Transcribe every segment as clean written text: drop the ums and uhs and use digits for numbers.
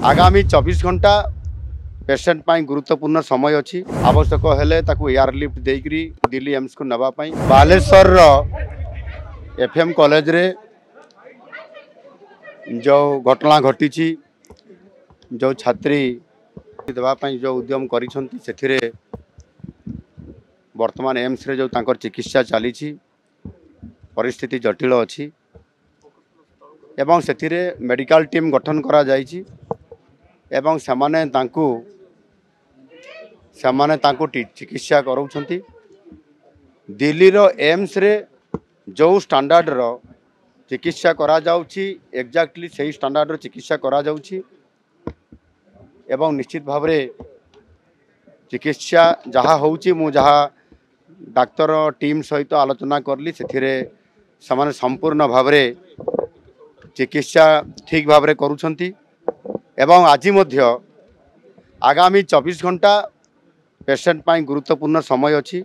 आगामी 24 घंटा पेसेंट पाई गुरुत्वपूर्ण समय अच्छी आवश्यक हेले ताकू एयरलिफ्ट देकरी दिल्ली एम्स को नवा पाई बालेश्वर एफएम कॉलेज रे जो घटना घटी जो छात्री देवाई जो उद्यम करिसेंती वर्तमान एम्स रे जो तांकर चिकित्सा चली परिस्थिति जटिल अच्छी एवं से मेडिकल टीम गठन करा जाइछि एवं समाने तांको चिकित्सा करूछंती दिल्ली रो एम्स रे जो स्टैंडर्ड रो चिकित्सा करा जाउछि एग्जैक्टली सही स्टैंडर्ड रो चिकित्सा करा जाउछि एवं निश्चित भाव रे चिकित्सा जहाँ होउछि मु जहाँ डाक्तर टीम सहित आलोचना करली सेथिरे समाने संपूर्ण भाव रे चिकित्सा ठीक भाव रे करूछंती एवं आज मध्य आगामी 24 घंटा पेसेंट पाई गुरुत्वपूर्ण समय अच्छी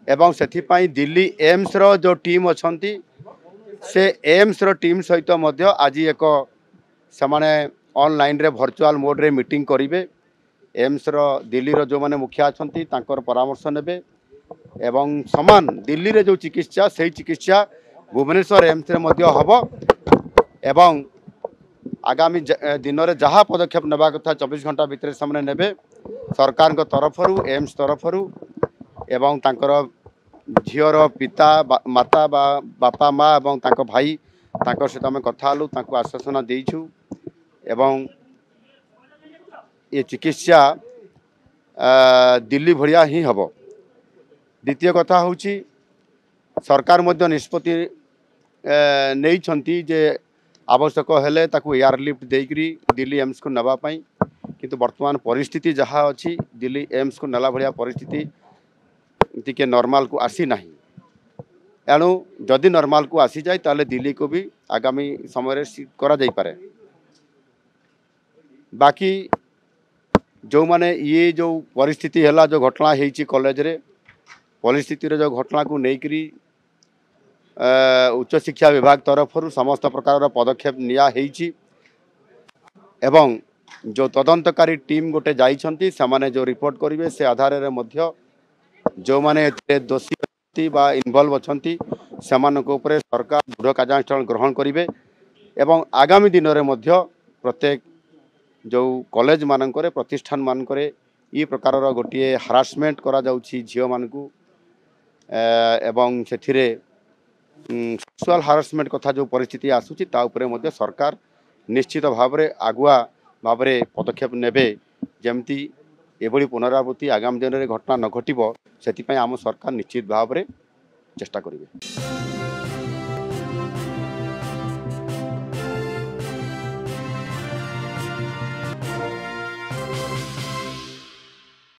एवं से दिल्ली एम्स रो जो टीम अच्छी से एम्स रो टीम सहित मध्य आज एक समाने ऑनलाइन रे वर्चुअल मोड रे मीटिंग करिवे एम्स रो दिल्ली रो जो माने मुखिया अच्छी तांकर परामर्श नेबे एवं समान दिल्ली रे जो चिकित्सा सही चिकित्सा भुवनेश्वर एम्स रे मध्य हबो एवं आगामी दिन में जहाँ पदक्षेप नेबा कथा 24 घंटा भितर सामने नेबे सरकार को तरफरु एम्स तरफरु एवं तांकर झीवर पिता माता बापा माँ एवं तांको भाई तांकर सहित आम कथा हलु तांको आश्वासना देइछु एवं ये चिकित्सा दिल्ली भलिया ही हबो। द्वितीय कथा होची सरकार मध्य निष्पत्ति नहीं छंती जे आवश्यक हेले ताकू एयरलिफ्ट देकरी दिल्ली एम्स को नवा पाई किंतु वर्तमान परिस्थिति जहाँ अच्छी दिल्ली एम्स को नला भलिया परिस्थिति टिके नॉर्मल को आसी नहीं एणु जदि नॉर्मल को आसी जाए ताले दिल्ली को भी आगामी समय करा जाई पारे। बाकी जो माने ये जो परिस्थिति हैला जो घटना हेची कॉलेज रे परिस्थिति रे जो घटना को नेकरी उच्च शिक्षा विभाग तरफ समस्त प्रकार पदक्षेप निया हेची एवं जो तदंतकारी टीम गोटे जाइछंती समाने जो रिपोर्ट करिवे से आधार रे मध्य जो माने दोषी बा इन्वॉल्व अछंती समानक ऊपर सरकार दृढ़ कार्यानुष्ठान ग्रहण करिवे एवं आगामी दिन रे मध्य प्रत्येक जो कॉलेज मानकरे प्रतिष्ठान मानकरे ई प्रकार गोटे हारासमेंट करा जाउछि झियो मानकू एवं सेथिरे सेक्सुअल हारासमेंट कथा जो परिस्थिति आसूची ता उपरे मध्य सरकार निश्चित भाव रे आगुआ भाव रे पदक्षेप नेबे जेमती एभली पुनरावृत्ति आगामी दिन में घटना न घटिबो सेति पई आम सरकार निश्चित भाव रे चेष्टा करिवे।